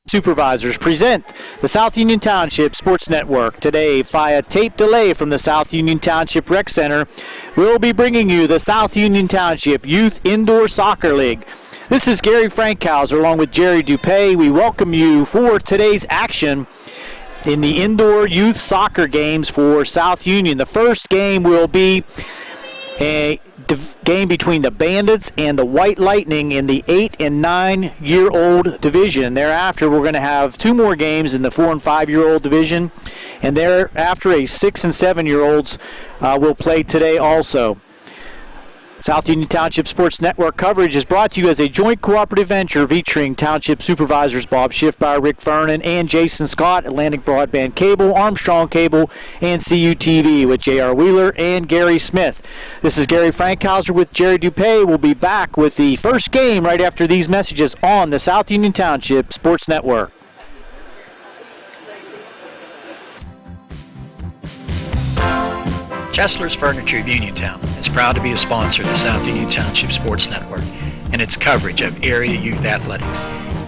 Supervisors present the South Union Township Sports Network. Today, via tape delay from the South Union Township Rec Center, we'll be bringing you the South Union Township Youth Indoor Soccer League. This is Gary Frankhauser along with Jerry Dupay. We welcome you for today's action in the indoor youth soccer games for South Union. The first game will be a game between the Bandits and the White Lightning in the 8 and 9-year-old division. Thereafter, we're going to have two more games in the 4 and 5-year-old division, and thereafter a 6 and 7-year-olds will play today also. South Union Township Sports Network coverage is brought to you as a joint cooperative venture featuring Township Supervisors Bob Schiffbauer, Rick Vernon, and Jason Scott, Atlantic Broadband Cable, Armstrong Cable, and CUTV with J.R. Wheeler and Gary Smith. This is Gary Frankhauser with Jerry Dupay. We'll be back with the first game right after these messages on the South Union Township Sports Network. Chesler's Furniture of Uniontown is proud to be a sponsor of the South Union Township Sports Network and its coverage of area youth athletics.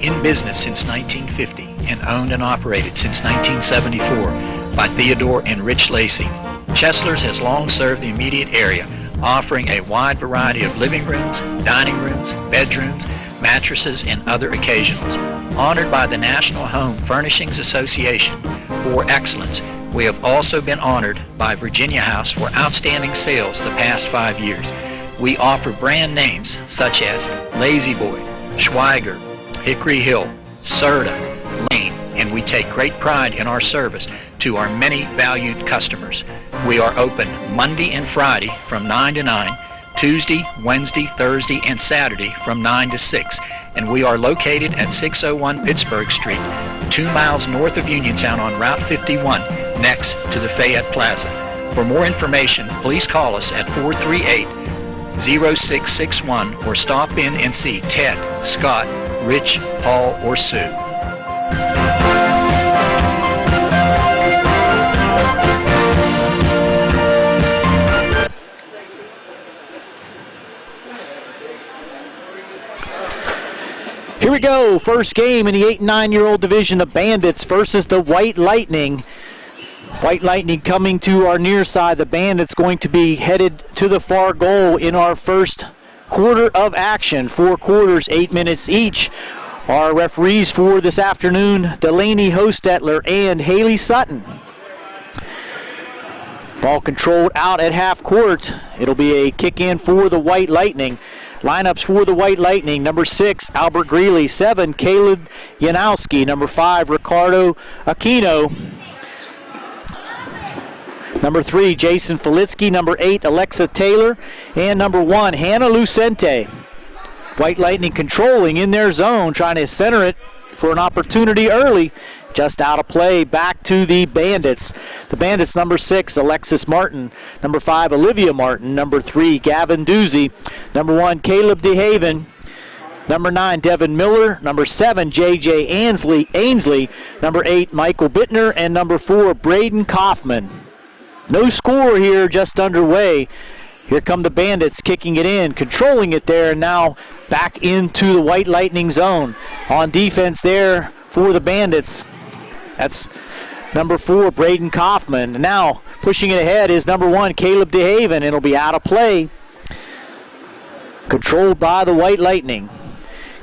In business since 1950 and owned and operated since 1974 by Theodore and Rich Lacey, Chesler's has long served the immediate area, offering a wide variety of living rooms, dining rooms, bedrooms, mattresses, and other occasionals. Honored by the National Home Furnishings Association for excellence, we have also been honored by Virginia House for outstanding sales the past 5 years. We offer brand names such as Lazy Boy, Schweiger, Hickory Hill, Serta, Lane, and we take great pride in our service to our many valued customers. We are open Monday and Friday from 9 to 9, Tuesday, Wednesday, Thursday, and Saturday from 9 to 6, and we are located at 601 Pittsburgh Street, 2 miles north of Uniontown on Route 51, next to the Fayette Plaza. For more information, please call us at 438-0661 or stop in and see Ted, Scott, Rich, Paul, or Sue. Here we go. First game in the 8 and 9-year-old division, the Bandits versus the White Lightning. White Lightning coming to our near side. The Bandits going to be headed to the far goal in our first quarter of action. 4 quarters, 8 minutes each. Our referees for this afternoon, Delaney Hostetler and Haley Sutton. Ball controlled out at half court. It'll be a kick in for the White Lightning. Lineups for the White Lightning: number 6, Albert Greeley; 7, Caleb Yanowski; number 5, Ricardo Aquino; number 3, Jason Felitsky; number 8, Alexa Taylor; and number 1, Hannah Lucente. White Lightning controlling in their zone, trying to center it for an opportunity early. Just out of play, back to the Bandits. The Bandits, number 6, Alexis Martin; number 5, Olivia Martin; number 3, Gavin Doozy; number 1, Caleb DeHaven; number 9, Devin Miller; number 7, J.J. Ainsley; number 8, Michael Bittner; and number 4, Braden Kaufman. No score here, just underway. Here come the Bandits kicking it in, controlling it there, and now back into the White Lightning zone. On defense there for the Bandits, that's number 4, Braden Kaufman. Now pushing it ahead is number 1, Caleb DeHaven. It'll be out of play. Controlled by the White Lightning.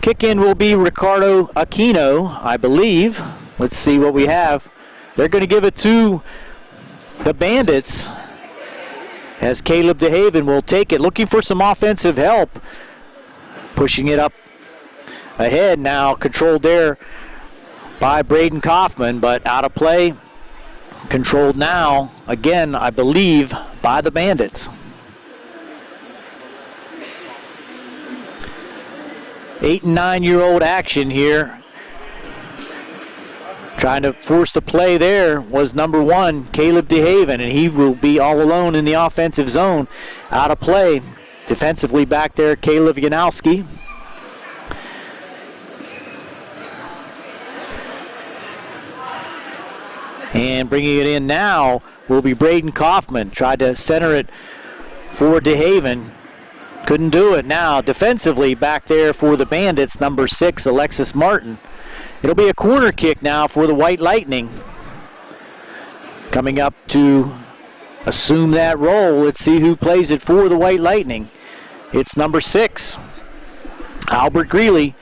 Kick in will be Ricardo Aquino, I believe. Let's see what we have. They're going to give it to the Bandits as Caleb DeHaven will take it, looking for some offensive help. Pushing it up ahead now, controlled there by Braden Kaufman, but out of play. Controlled now, again, I believe, by the Bandits. 8 and 9-year-old action here. Trying to force the play there was number 1, Caleb DeHaven, and he will be all alone in the offensive zone. Out of play. Defensively back there, Caleb Yanowski. And bringing it in now will be Braden Kaufman. Tried to center it for DeHaven. Couldn't do it. Now defensively back there for the Bandits, number 6, Alexis Martin. It'll be a corner kick now for the White Lightning. Coming up to assume that role. Let's see who plays it for the White Lightning. It's number 6, Albert Greeley.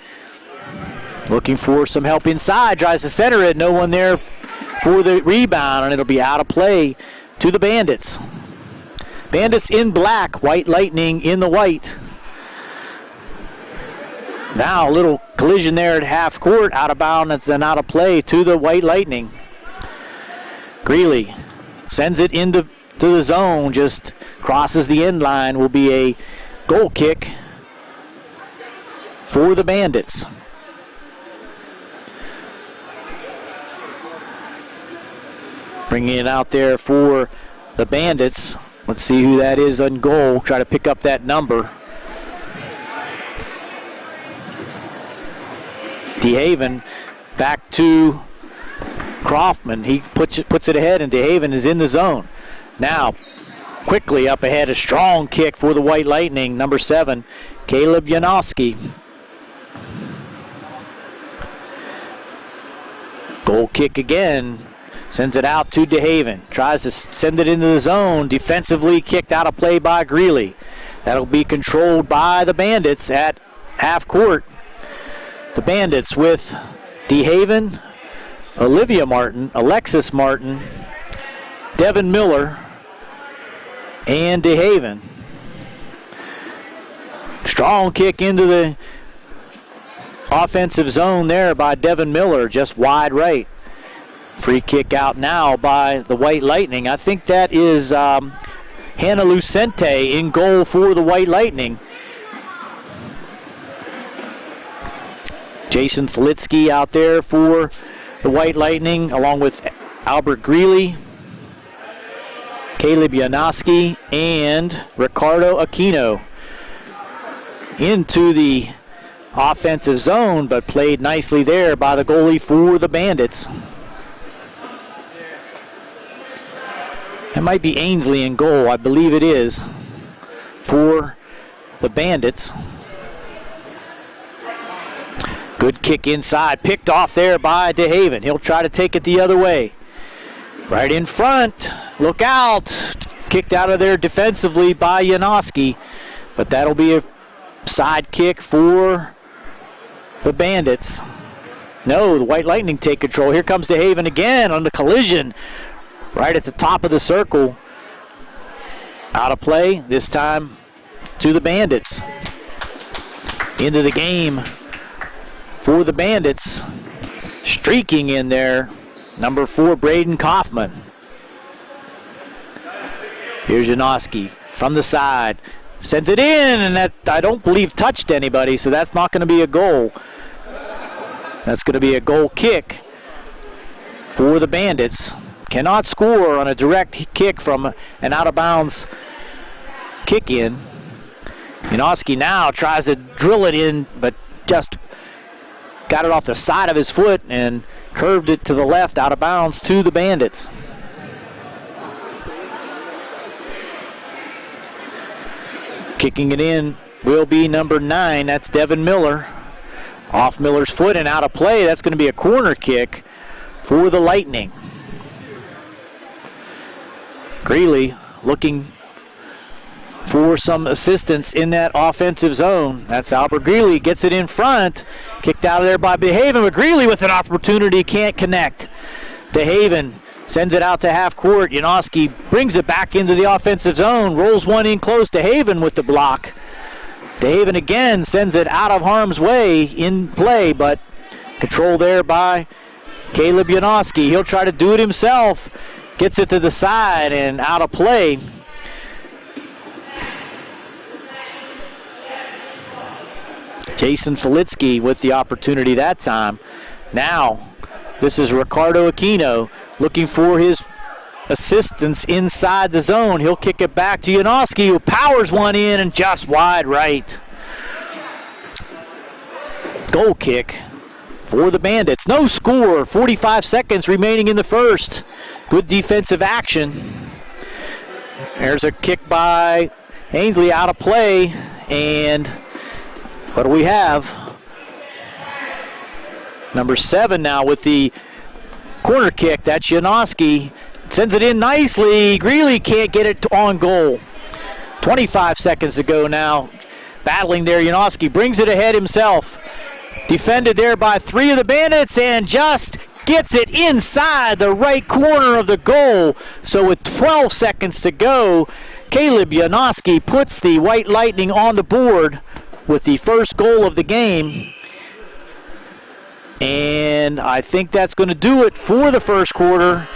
Looking for some help inside. Tries to center it. No one there for the rebound, and it'll be out of play to the Bandits. Bandits in black, White Lightning in the white. Now a little collision there at half court, out of bounds and out of play to the White Lightning. Greeley sends it into the zone, just crosses the end line. Will be a goal kick for the Bandits. Bringing it out there for the Bandits. Let's see who that is on goal. Try to pick up that number. DeHaven back to Kaufman. He puts it ahead, and DeHaven is in the zone. Now, quickly up ahead, a strong kick for the White Lightning. Number 7, Caleb Janowski. Goal kick again. Sends it out to DeHaven. Tries to send it into the zone. Defensively kicked out of play by Greeley. That'll be controlled by the Bandits at half court. The Bandits with DeHaven, Olivia Martin, Alexis Martin, Devin Miller, and DeHaven. Strong kick into the offensive zone there by Devin Miller, just wide right. Free kick out now by the White Lightning. I think that is Hannah Lucente in goal for the White Lightning. Jason Felitsky out there for the White Lightning, along with Albert Greeley, Caleb Janowski, and Ricardo Aquino. Into the offensive zone, but played nicely there by the goalie for the Bandits. It might be Ainsley in goal. I believe it is for the Bandits. Good kick inside. Picked off there by DeHaven. He'll try to take it the other way. Right in front. Look out. Kicked out of there defensively by Janowski. But that'll be a side kick for the Bandits. No, the White Lightning take control. Here comes DeHaven again on the collision. Right at the top of the circle. Out of play, this time to the Bandits. Into the game for the Bandits. Streaking in there, number 4, Braden Kaufman. Here's Janowski from the side. Sends it in, and that, I don't believe, touched anybody, so that's not going to be a goal. That's going to be a goal kick for the Bandits. Cannot score on a direct kick from an out-of-bounds kick-in. Janowski now tries to drill it in, but just got it off the side of his foot and curved it to the left, out of bounds to the Bandits. Kicking it in will be number 9. That's Devin Miller. Off Miller's foot and out of play. That's going to be a corner kick for the Lightning. Greeley looking for some assistance in that offensive zone. That's Albert Greeley. Gets it in front. Kicked out of there by DeHaven, but Greeley with an opportunity can't connect. DeHaven sends it out to half court. Janowski brings it back into the offensive zone. Rolls one in close. DeHaven with the block. DeHaven again sends it out of harm's way in play, but control there by Caleb Janowski. He'll try to do it himself. Gets it to the side and out of play. Jason Felitsky with the opportunity that time. Now, this is Ricardo Aquino looking for his assistance inside the zone. He'll kick it back to Janowski, who powers one in and just wide right. Goal kick for the Bandits. No score, 45 seconds remaining in the first. Good defensive action. There's a kick by Ainsley out of play, and what do we have? Number 7 now with the corner kick. That's Janoski. Sends it in nicely. Greeley can't get it on goal. 25 seconds to go now. Battling there, Janoski brings it ahead himself. Defended there by 3 of the Bandits and just gets it inside the right corner of the goal. So with 12 seconds to go, Caleb Janoski puts the White Lightning on the board with the first goal of the game. And I think that's going to do it for the first quarter.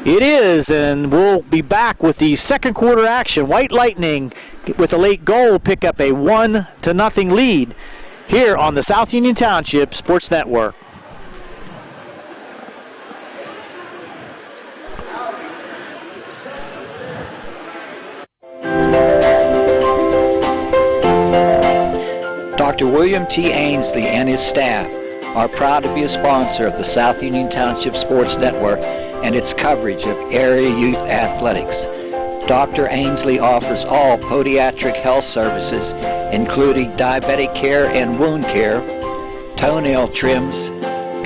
It is, and we'll be back with the second quarter action. White Lightning, with a late goal, pick up a 1-0 lead here on the South Union Township Sports Network. Dr. William T. Ainsley and his staff are proud to be a sponsor of the South Union Township Sports Network and its coverage of area youth athletics. Dr. Ainsley offers all podiatric health services, including diabetic care and wound care, toenail trims,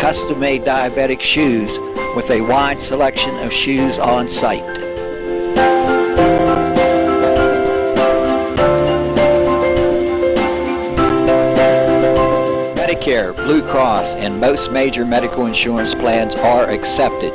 custom-made diabetic shoes, with a wide selection of shoes on site. Medicare, Blue Cross, and most major medical insurance plans are accepted.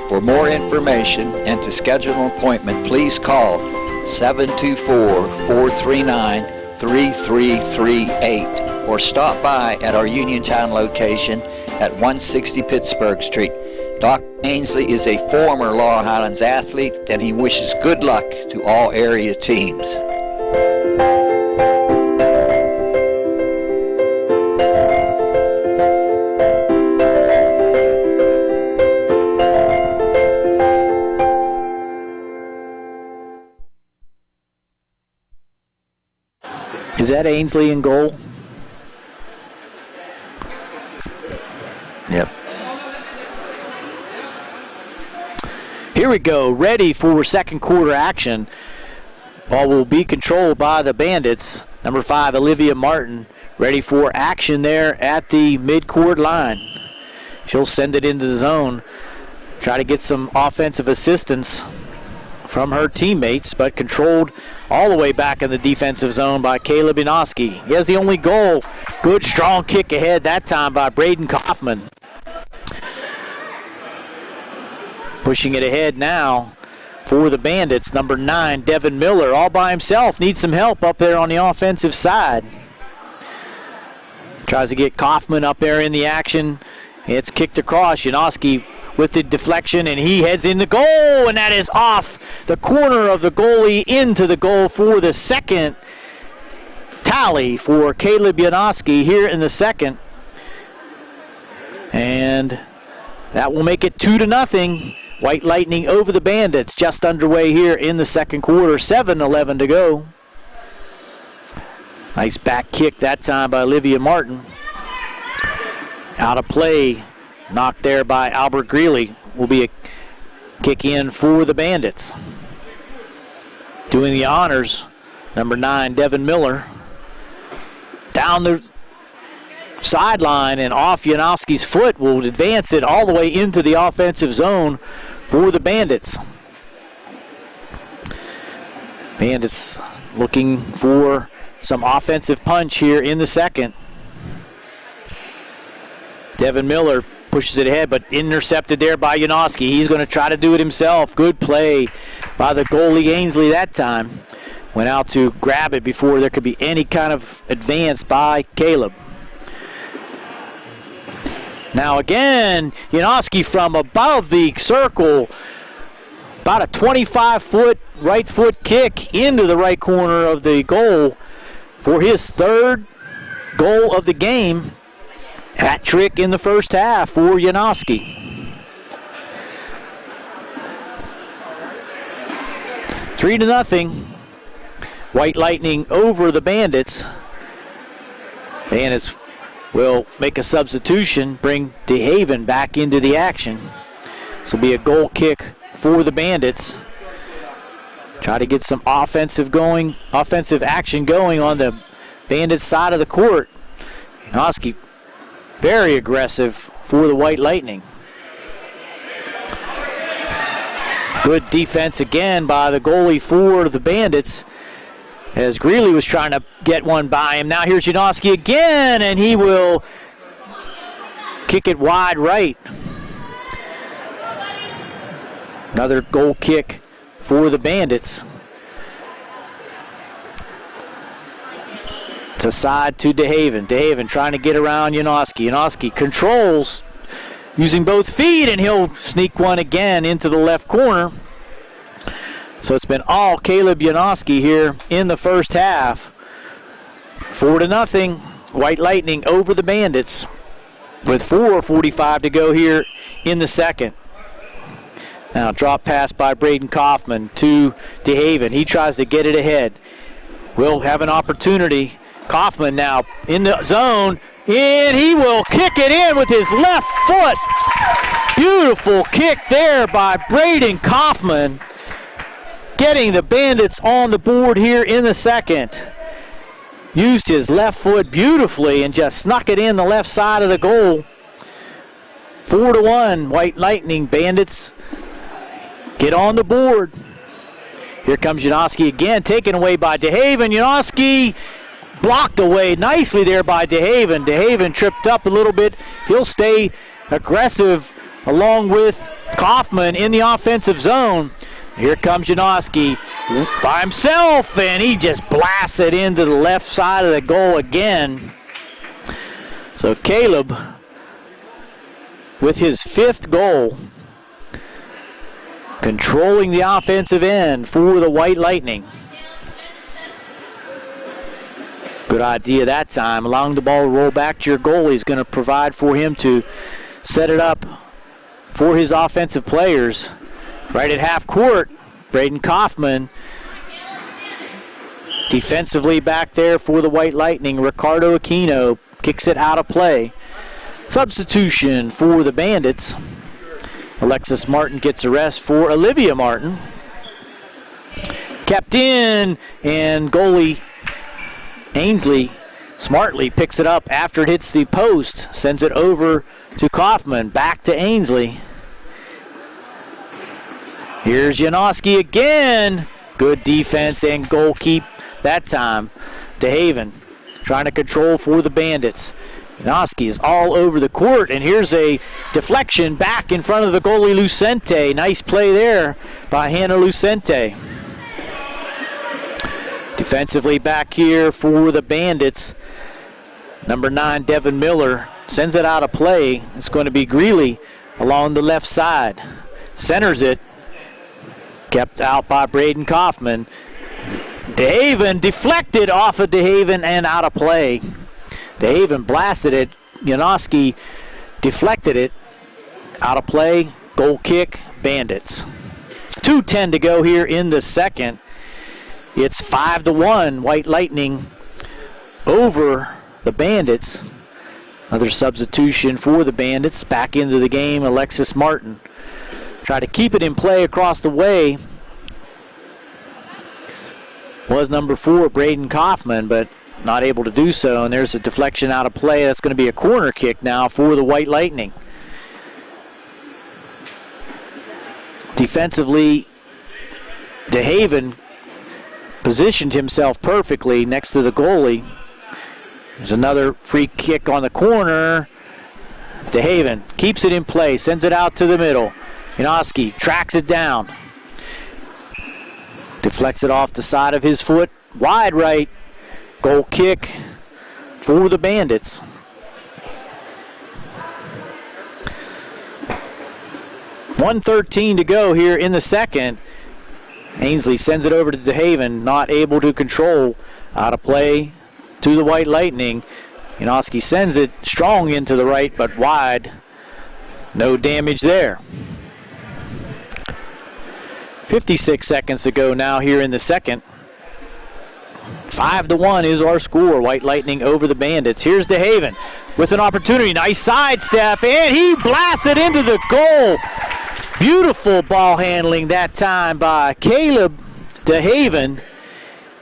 For more information and to schedule an appointment, please call 724-439-3338 or stop by at our Uniontown location at 160 Pittsburgh Street. Dr. Ainsley is a former Laurel Highlands athlete, and he wishes good luck to all area teams. Is that Ainsley in goal? Yep. Here we go, ready for second quarter action. Ball will be controlled by the Bandits. Number 5, Olivia Martin, ready for action there at the midcourt line. She'll send it into the zone, try to get some offensive assistance from her teammates, but controlled all the way back in the defensive zone by Caleb Janoski. He has the only goal. Good strong kick ahead that time by Braden Kaufman. Pushing it ahead now for the Bandits, number 9, Devin Miller, all by himself. Needs some help up there on the offensive side. Tries to get Kaufman up there in the action. It's kicked across. Janoski with the deflection, and he heads in the goal, and that is off the corner of the goalie into the goal for the second tally for Caleb Janoski here in the second. And that will make it 2-0. White Lightning over the Bandits, just underway here in the second quarter. 7:11 to go. Nice back kick that time by Olivia Martin. Out of play. Knocked there by Albert Greeley. Will be a kick in for the Bandits. Doing the honors, number 9, Devin Miller. Down the sideline and off Janoski's foot, will advance it all the way into the offensive zone for the Bandits. Bandits looking for some offensive punch here in the second. Devin Miller pushes it ahead, but intercepted there by Janoski. He's going to try to do it himself. Good play by the goalie Ainsley that time. Went out to grab it before there could be any kind of advance by Caleb. Now again, Janoski from above the circle. About a 25-foot right foot kick into the right corner of the goal for his third goal of the game. Hat trick in the first half for Janoski. 3-0. White Lightning over the Bandits. Bandits will make a substitution, bring DeHaven back into the action. This will be a goal kick for the Bandits. Try to get some offensive action going on the Bandits side of the court. Janoski Very aggressive for the White Lightning. Good defense again by the goalie for the Bandits, as Greeley was trying to get one by him. Now here's Janoski again, and he will kick it wide right. Another goal kick for the Bandits. It's a side to DeHaven. DeHaven trying to get around Janoski. Janoski controls using both feet, and he'll sneak one again into the left corner. So it's been all Caleb Janoski here in the first half. 4-0. White Lightning over the Bandits with 4:45 to go here in the second. Now drop pass by Braden Kaufman to DeHaven. He tries to get it ahead. We'll have an opportunity. Kaufman now in the zone, and he will kick it in with his left foot. Beautiful kick there by Braden Kaufman, getting the Bandits on the board here in the second. Used his left foot beautifully and just snuck it in the left side of the goal. 4-1, White Lightning. Bandits get on the board. Here comes Janoski again, taken away by DeHaven. Janoski blocked away nicely there by DeHaven. DeHaven tripped up a little bit. He'll stay aggressive along with Kaufman in the offensive zone. Here comes Janoski by himself, and he just blasts it into the left side of the goal again. So Caleb with his 5th goal, controlling the offensive end for the White Lightning. Good idea that time. Allowing the ball to roll back to your goalie is going to provide for him to set it up for his offensive players. Right at half court, Braden Kaufman defensively back there for the White Lightning. Ricardo Aquino kicks it out of play. Substitution for the Bandits. Alexis Martin gets a rest for Olivia Martin. Kept in, and goalie Ainsley smartly picks it up after it hits the post, sends it over to Kaufman, back to Ainsley. Here's Janoski again. Good defense and goal keep that time. DeHaven trying to control for the Bandits. Janoski is all over the court, and here's a deflection back in front of the goalie Lucente. Nice play there by Hannah Lucente. Defensively back here for the Bandits. Number 9, Devin Miller, sends it out of play. It's going to be Greeley along the left side. Centers it. Kept out by Braden Kaufman. DeHaven deflected off of DeHaven and out of play. DeHaven blasted it. Janoski deflected it. Out of play. Goal kick. Bandits. 2:10 to go here in the second. It's 5-1, White Lightning over the Bandits. Another substitution for the Bandits. Back into the game, Alexis Martin. Try to keep it in play across the way. Was number 4, Braden Kaufman, but not able to do so. And there's a deflection out of play. That's going to be a corner kick now for the White Lightning. Defensively, DeHaven positioned himself perfectly next to the goalie. There's another free kick on the corner. DeHaven keeps it in play, sends it out to the middle. Janoski tracks it down. Deflects it off the side of his foot. Wide right. Goal kick for the Bandits. .113 to go here in the second. Ainsley sends it over to DeHaven, not able to control. Out of play to the White Lightning. Janoski sends it strong into the right, but wide. No damage there. 56 seconds to go now here in the second. 5-1 is our score. White Lightning over the Bandits. Here's DeHaven with an opportunity. Nice sidestep, and he blasts it into the goal. Beautiful ball handling that time by Caleb DeHaven.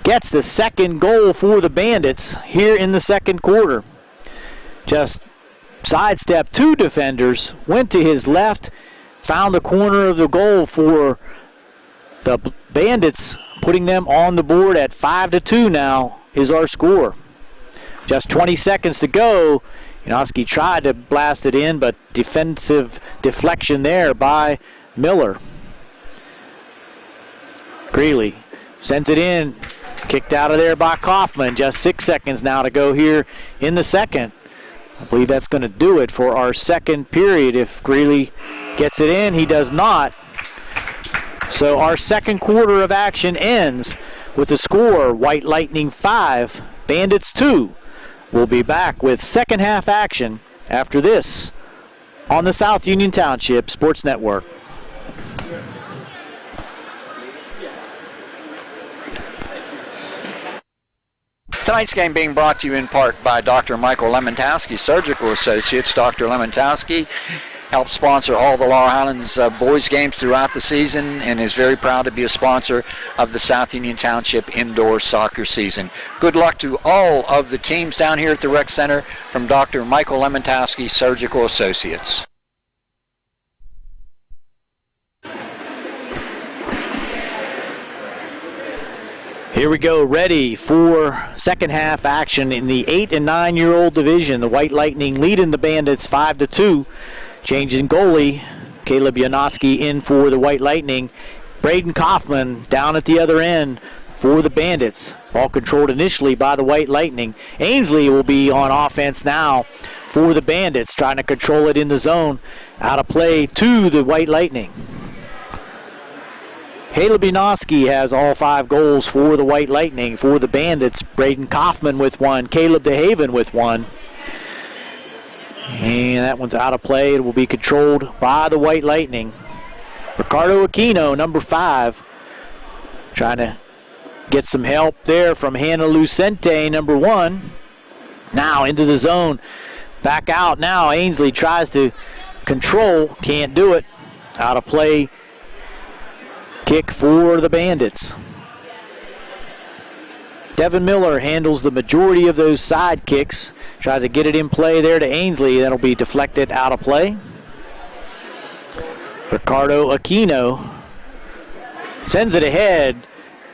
Gets the second goal for the Bandits here in the second quarter. Just sidestepped two defenders, went to his left, found the corner of the goal for the Bandits, putting them on the board at 5-2 now is our score. Just 20 seconds to go. Janoski tried to blast it in, but defensive deflection there by Miller. Greeley sends it in, kicked out of there by Kaufman. Just 6 seconds now to go here in the second. I believe that's going to do it for our second period. If Greeley gets it in, he does not. So our second quarter of action ends with the score, White Lightning 5, Bandits 2. We'll be back with second half action after this on the South Union Township Sports Network. Tonight's game being brought to you in part by Dr. Michael Lemontowski, Surgical Associates. Dr. Lemontowski helps sponsor all the Laurel Highlands boys games throughout the season and is very proud to be a sponsor of the South Union Township indoor soccer season. Good luck to all of the teams down here at the Rec Center from Dr. Michael Lemontowski, Surgical Associates. Here we go, ready for second half action in the 8 and 9-year-old division. The White Lightning leading the Bandits 5-2. Changing goalie, Caleb Janoski in for the White Lightning. Braden Kaufman down at the other end for the Bandits. Ball controlled initially by the White Lightning. Ainsley will be on offense now for the Bandits, trying to control it in the zone. Out of play to the White Lightning. Caleb Janoski has all 5 goals for the White Lightning. For the Bandits, Braden Kaufman with 1, Caleb DeHaven with 1. And that one's out of play. It will be controlled by the White Lightning. Ricardo Aquino, number 5, trying to get some help there from Hannah Lucente, number 1. Now into the zone. Back out now. Ainsley tries to control. Can't do it. Out of play. Kick for the Bandits. Devin Miller handles the majority of those side kicks. Tries to get it in play there to Ainsley. That'll be deflected out of play. Ricardo Aquino sends it ahead.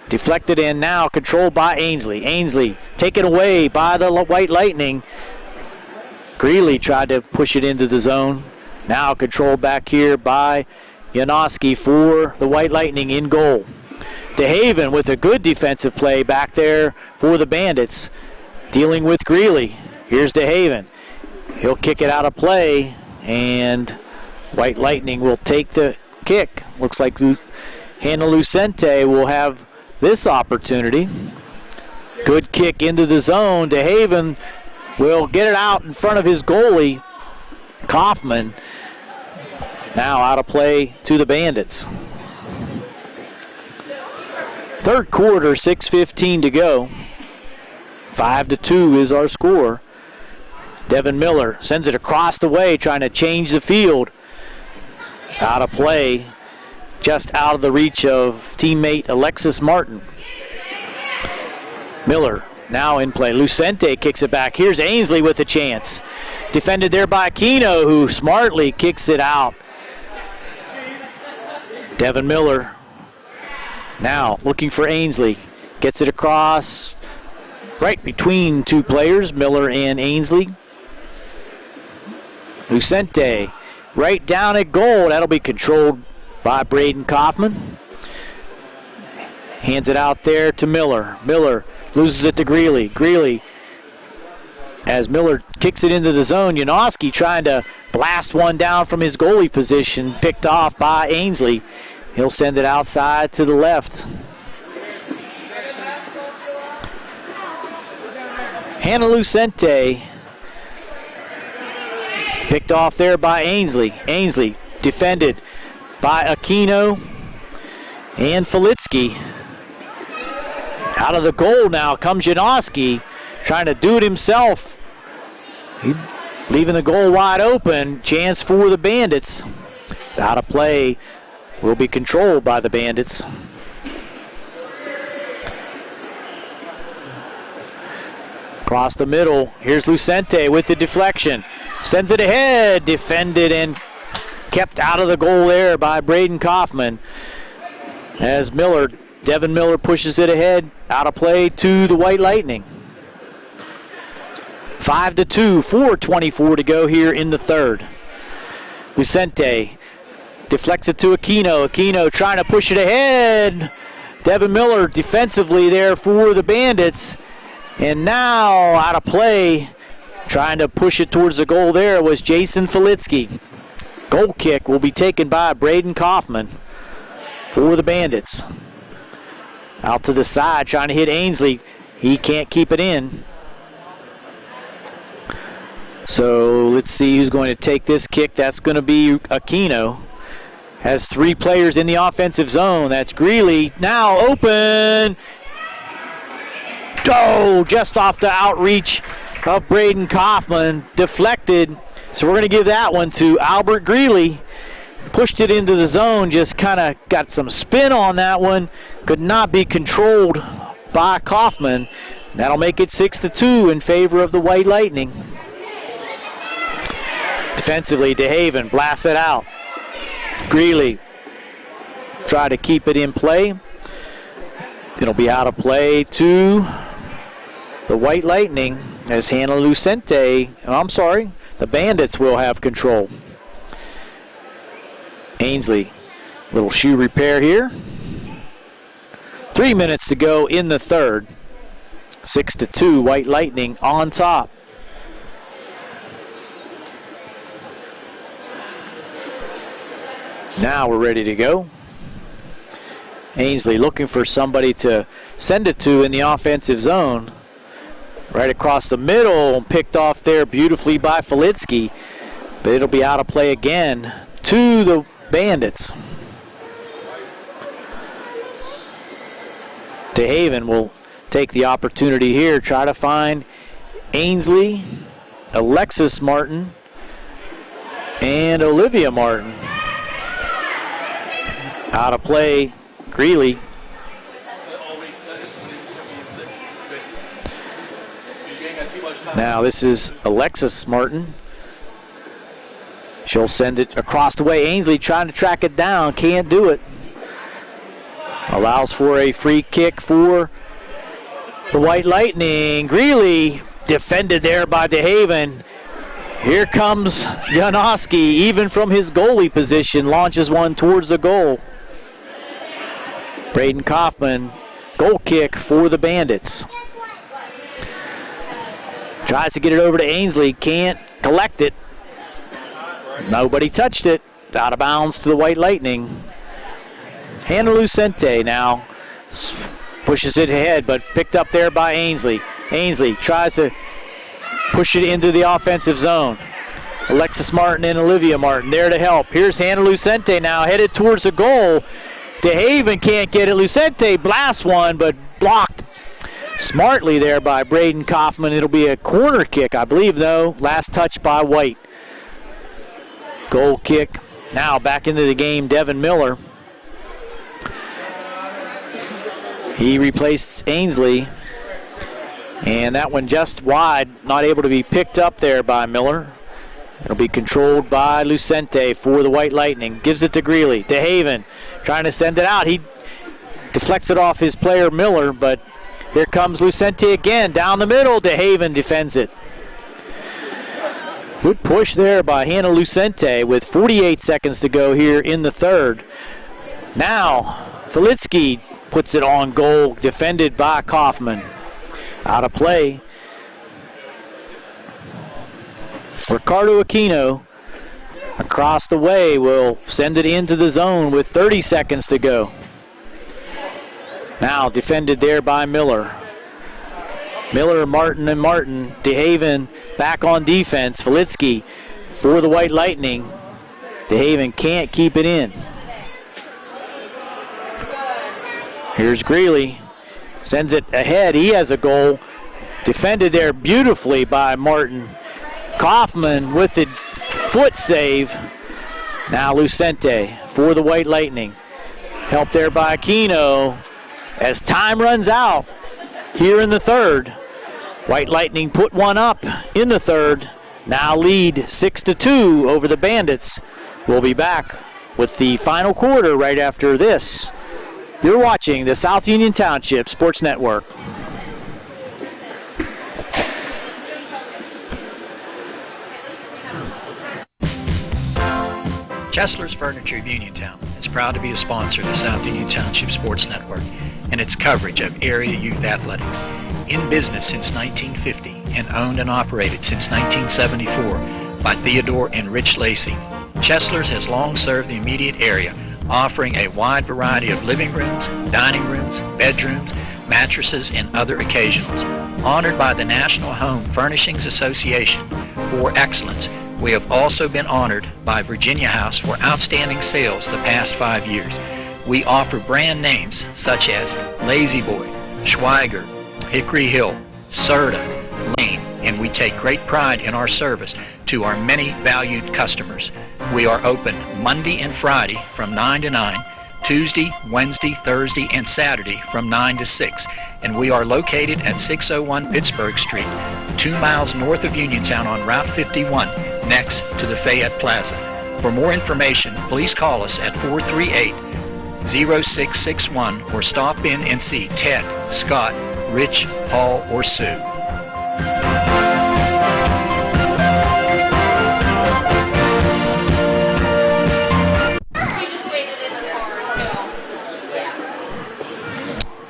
Deflected in now, controlled by Ainsley. Ainsley taken away by the White Lightning. Greeley tried to push it into the zone. Now controlled back here by Janoski for the White Lightning in goal. DeHaven with a good defensive play back there for the Bandits, dealing with Greeley. Here's DeHaven. He'll kick it out of play, and White Lightning will take the kick. Looks like Hannah Lucente will have this opportunity. Good kick into the zone. DeHaven will get it out in front of his goalie, Kaufman. Now out of play to the Bandits. Third quarter, 6:15 to go. 5-2 is our score. Devin Miller sends it across the way, trying to change the field. Out of play, just out of the reach of teammate Alexis Martin. Miller now in play. Lucente kicks it back. Here's Ainsley with a chance. Defended there by Aquino, who smartly kicks it out. Devin Miller now looking for Ainsley. Gets it across right between two players, Miller and Ainsley. Lucente right down at goal. That'll be controlled by Braden Kaufman. Hands it out there to Miller. Miller loses it to Greeley. Greeley, as Miller kicks it into the zone, Janoski trying to blast one down from his goalie position, picked off by Ainsley. He'll send it outside to the left. Hannah Lucente picked off there by Ainsley. Ainsley defended by Aquino and Filitsky. Out of the goal now comes Janoski, trying to do it himself. Leaving the goal wide open. Chance for the Bandits. It's out of play. Will be controlled by the Bandits. Across the middle, here's Lucente with the deflection. Sends it ahead, defended and kept out of the goal there by Braden Kaufman. As Devin Miller pushes it ahead, out of play to the White Lightning. 5-2, 4:24 to go here in the third. Lucente deflects it to Aquino. Aquino trying to push it ahead. Devin Miller defensively there for the Bandits. And now out of play, trying to push it towards the goal there was Jason Filitsky. Goal kick will be taken by Braden Kaufman for the Bandits. Out to the side, trying to hit Ainsley. He can't keep it in. So let's see who's going to take this kick. That's going to be Aquino. Has 3 players in the offensive zone. That's Greeley. Now open. Oh, just off the outreach of Braden Kaufman. Deflected. So we're going to give that one to Albert Greeley. Pushed it into the zone. Just kind of got some spin on that one. Could not be controlled by Kaufman. That'll make it 6-2 in favor of the White Lightning. Defensively, DeHaven blasts it out. Greeley try to keep it in play. It'll be out of play to the White Lightning as Hannah Lucente, the Bandits will have control. Ainsley, little shoe repair here. 3 minutes to go in the third. 6-2, White Lightning on top. Now we're ready to go. Ainsley looking for somebody to send it to in the offensive zone. Right across the middle, picked off there beautifully by Filitsky. But it'll be out of play again to the Bandits. DeHaven will take the opportunity here, try to find Ainsley, Alexis Martin, and Olivia Martin. Out of play, Greeley. Now this is Alexis Martin. She'll send it across the way. Ainsley trying to track it down, can't do it. Allows for a free kick for the White Lightning. Greeley defended there by DeHaven. Here comes Janoski, even from his goalie position, launches one towards the goal. Braden Kaufman, goal kick for the Bandits. Tries to get it over to Ainsley, can't collect it. Nobody touched it. Out of bounds to the White Lightning. Hannah Lucente now pushes it ahead, but picked up there by Ainsley. Ainsley tries to push it into the offensive zone. Alexis Martin and Olivia Martin there to help. Here's Hannah Lucente now headed towards the goal. DeHaven can't get it. Lucente blasts one, but blocked smartly there by Braden Kaufman. It'll be a corner kick, I believe, though. Last touch by White. Goal kick. Now back into the game, Devin Miller. He replaced Ainsley. And that one just wide, not able to be picked up there by Miller. It'll be controlled by Lucente for the White Lightning. Gives it to Greeley. DeHaven trying to send it out. He deflects it off his player Miller, but here comes Lucente again. Down the middle, DeHaven defends it. Good push there by Hannah Lucente with 48 seconds to go here in the third. Now, Filitsky puts it on goal, defended by Kaufman. Out of play. Ricardo Aquino across the way will send it into the zone with 30 seconds to go. Now defended there by Miller. Miller, Martin, and Martin. DeHaven back on defense. Filitsky for the White Lightning. DeHaven can't keep it in. Here's Greeley. Sends it ahead. He has a goal. Defended there beautifully by Martin. Kaufman with the foot save. Now Lucente for the White Lightning. Help there by Aquino as time runs out here in the third. White Lightning put one up in the third. Now lead 6-2 over the Bandits. We'll be back with the final quarter right after this. You're watching the South Union Township Sports Network. Chesler's Furniture of Uniontown is proud to be a sponsor of the South Union Township Sports Network and its coverage of area youth athletics. In business since 1950 and owned and operated since 1974 by Theodore and Rich Lacey, Chesler's has long served the immediate area, offering a wide variety of living rooms, dining rooms, bedrooms, mattresses, and other occasionals. Honored by the National Home Furnishings Association for excellence, we have also been honored by Virginia House for outstanding sales the past 5 years. We offer brand names such as Lazy Boy, Schweiger, Hickory Hill, Serta, Lane, and we take great pride in our service to our many valued customers. We are open Monday and Friday from 9 to 9, Tuesday, Wednesday, Thursday, and Saturday from 9 to 6, and we are located at 601 Pittsburgh Street, 2 miles north of Uniontown on Route 51, next to the Fayette Plaza. For more information, please call us at 438-0661 or stop in and see Ted, Scott, Rich, Paul, or Sue.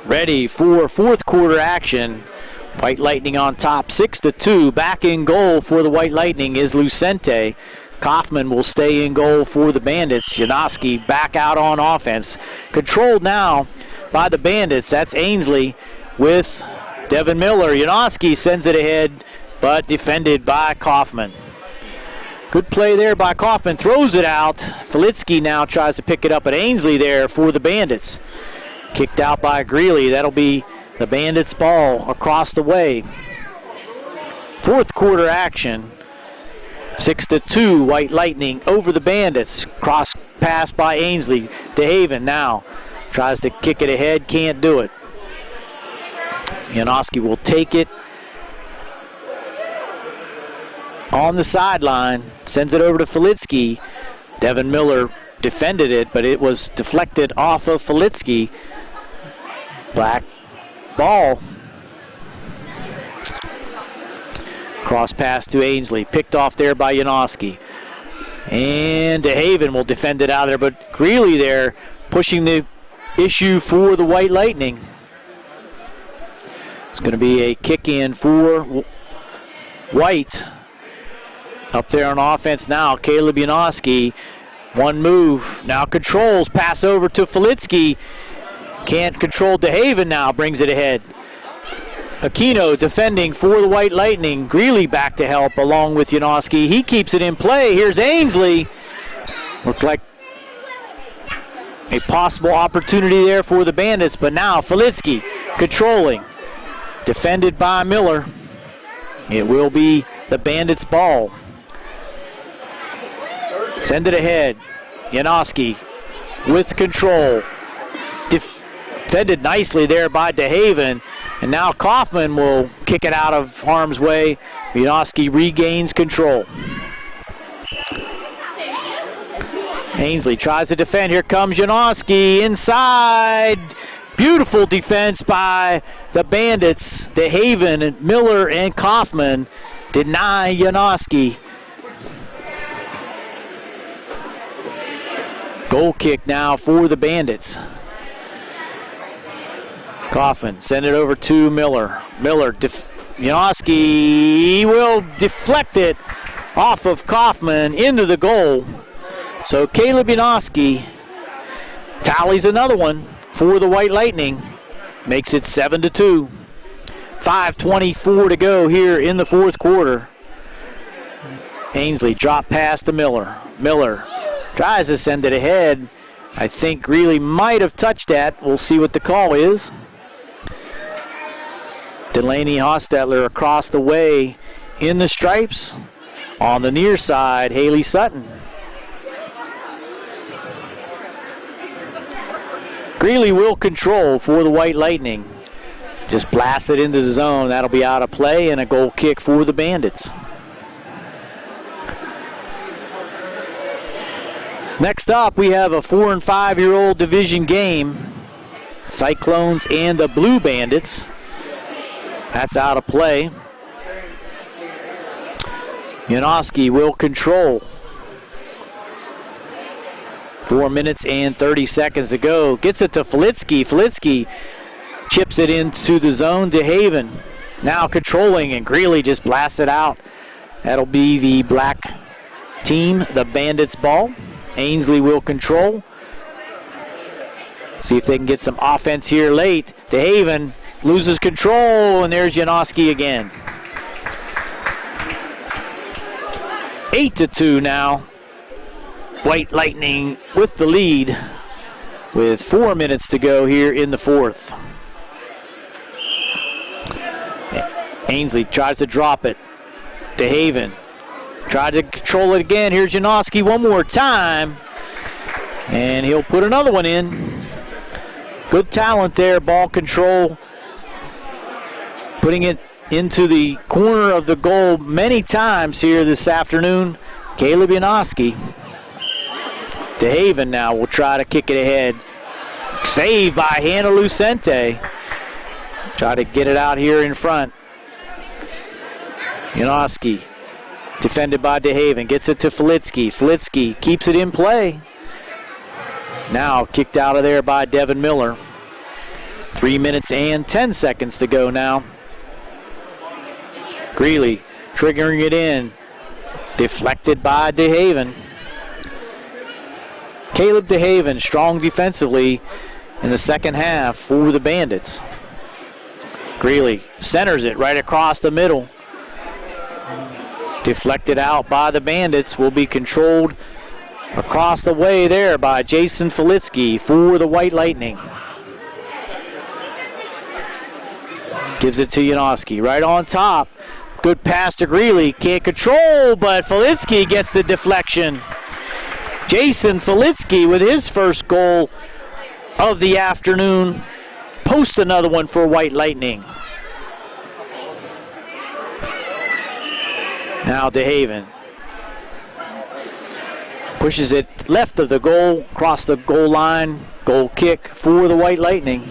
Ready for fourth quarter action. White Lightning on top, 6-2. Back in goal for the White Lightning is Lucente. Kaufman will stay in goal for the Bandits. Janoski back out on offense. Controlled now by the Bandits. That's Ainsley with Devin Miller. Janoski sends it ahead, but defended by Kaufman. Good play there by Kaufman. Throws it out. Filitsky now tries to pick it up, but Ainsley there for the Bandits. Kicked out by Greeley. That'll be the Bandits' ball across the way. Fourth quarter action. 6-2, White Lightning over the Bandits. Cross pass by Ainsley. DeHaven now tries to kick it ahead, can't do it. Janoski will take it on the sideline, sends it over to Filitsky. Devin Miller defended it, but it was deflected off of Filitsky. Black ball. Cross pass to Ainsley, picked off there by Janoski. And DeHaven will defend it out of there, but Greeley there pushing the issue for the White Lightning. It's going to be a kick in for White. Up there on offense now, Caleb Janoski. One move, now controls, pass over to Filitsky. Can't control DeHaven now, brings it ahead. Aquino defending for the White Lightning. Greeley back to help along with Janoski. He keeps it in play. Here's Ainsley. Looked like a possible opportunity there for the Bandits, but now Filitsky controlling. Defended by Miller. It will be the Bandits' ball. Send it ahead. Janoski with control. Defended nicely there by DeHaven. And now Kaufman will kick it out of harm's way. Janoski regains control. Ainsley tries to defend. Here comes Janoski inside. Beautiful defense by the Bandits. DeHaven, Miller, and Kaufman deny Janoski. Goal kick now for the Bandits. Kaufman send it over to Miller. Janoski will deflect it off of Kaufman into the goal. So Caleb Janoski tallies another one for the White Lightning. Makes it 7-2. 5:24 to go here in the fourth quarter. Ainsley drop pass to Miller. Miller tries to send it ahead. I think Greeley might have touched that. We'll see what the call is. Delaney Hostetler across the way in the stripes. On the near side, Haley Sutton. Greeley will control for the White Lightning. Just blast it into the zone. That'll be out of play and a goal kick for the Bandits. Next up, we have a 4- and 5-year-old division game. Cyclones and the Blue Bandits. That's out of play. Janoski will control. 4 minutes and 30 seconds to go. Gets it to Filitsky. Filitsky chips it into the zone. DeHaven now controlling, and Greeley just blasts it out. That'll be the black team, the Bandits ball. Ainsley will control. See if they can get some offense here late. DeHaven loses control, and there's Janoski again. 8-2 now. White Lightning with the lead with 4 minutes to go here in the fourth. Ainsley tries to drop it. DeHaven tried to control it again. Here's Janoski one more time. And he'll put another one in. Good talent there, ball control. Putting it into the corner of the goal many times here this afternoon. Caleb Janoski. DeHaven now will try to kick it ahead. Saved by Hannah Lucente. Try to get it out here in front. Janoski defended by DeHaven. Gets it to Filitsky. Filitsky keeps it in play. Now kicked out of there by Devin Miller. 3 minutes and 10 seconds to go now. Greeley triggering it in. Deflected by DeHaven. Caleb DeHaven strong defensively in the second half for the Bandits. Greeley centers it right across the middle. Deflected out by the Bandits. Will be controlled across the way there by Jason Filitsky for the White Lightning. Gives it to Janoski right on top. Good pass to Greeley. Can't control, but Filitsky gets the deflection. Jason Filitsky with his first goal of the afternoon. Posts another one for White Lightning. Now DeHaven pushes it left of the goal, across the goal line. Goal kick for the White Lightning.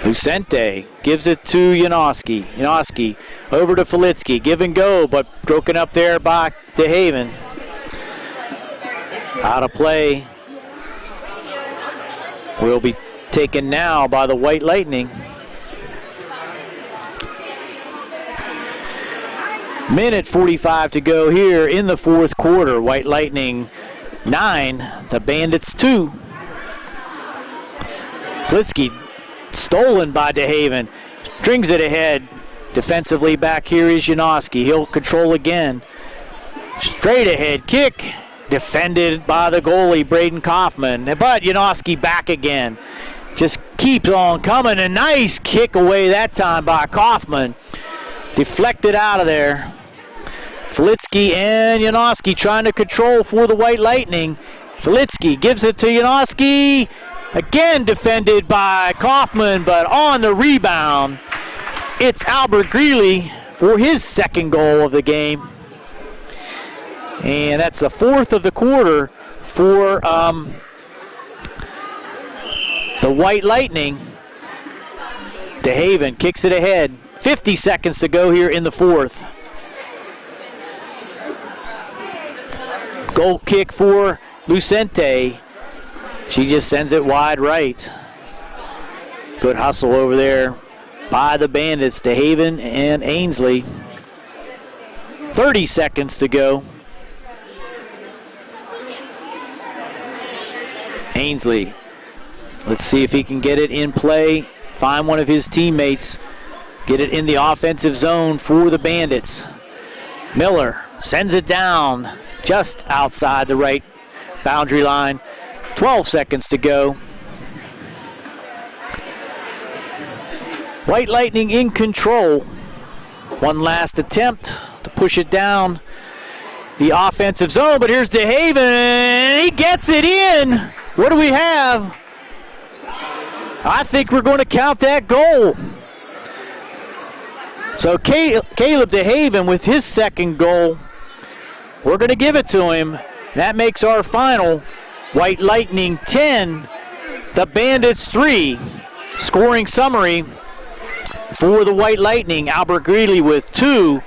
Lucente gives it to Janoski. Janoski over to Filitsky. Give and go, but broken up there by DeHaven. Out of play. Will be taken now by the White Lightning. Minute 45 to go here in the fourth quarter. White Lightning 9, the Bandits 2. Filitsky stolen by DeHaven. Strings it ahead. Defensively back here is Janoski. He'll control again. Straight ahead kick. Defended by the goalie, Braden Kaufman. But Janoski back again. Just keeps on coming. A nice kick away that time by Kaufman. Deflected out of there. Filitsky and Janoski trying to control for the White Lightning. Filitsky gives it to Janoski. Again defended by Kaufman, but on the rebound, it's Albert Greeley for his second goal of the game. And that's the fourth of the quarter for the White Lightning. DeHaven kicks it ahead. 50 seconds to go here in the fourth. Goal kick for Lucente. She just sends it wide right. Good hustle over there by the Bandits, DeHaven and Ainsley. 30 seconds to go. Ainsley, let's see if he can get it in play. Find one of his teammates. Get it in the offensive zone for the Bandits. Miller sends it down just outside the right boundary line. 12 seconds to go. White Lightning in control. One last attempt to push it down the offensive zone, but here's DeHaven. He gets it in. What do we have? I think we're going to count that goal. So Caleb DeHaven with his second goal. We're going to give it to him. That makes our final White Lightning 10, the Bandits 3. Scoring summary for the White Lightning: Albert Greeley with 2,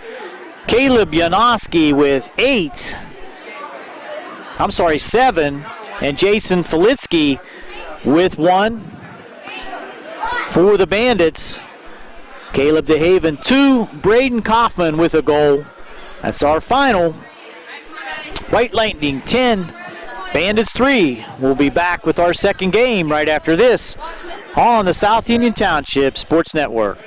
Caleb Janoski with 7, and Jason Felitsky with 1. For the Bandits, Caleb DeHaven 2, Braden Kaufman with a goal. That's our final. White Lightning 10, Bandits 3. We'll be back with our second game right after this on the South Union Township Sports Network.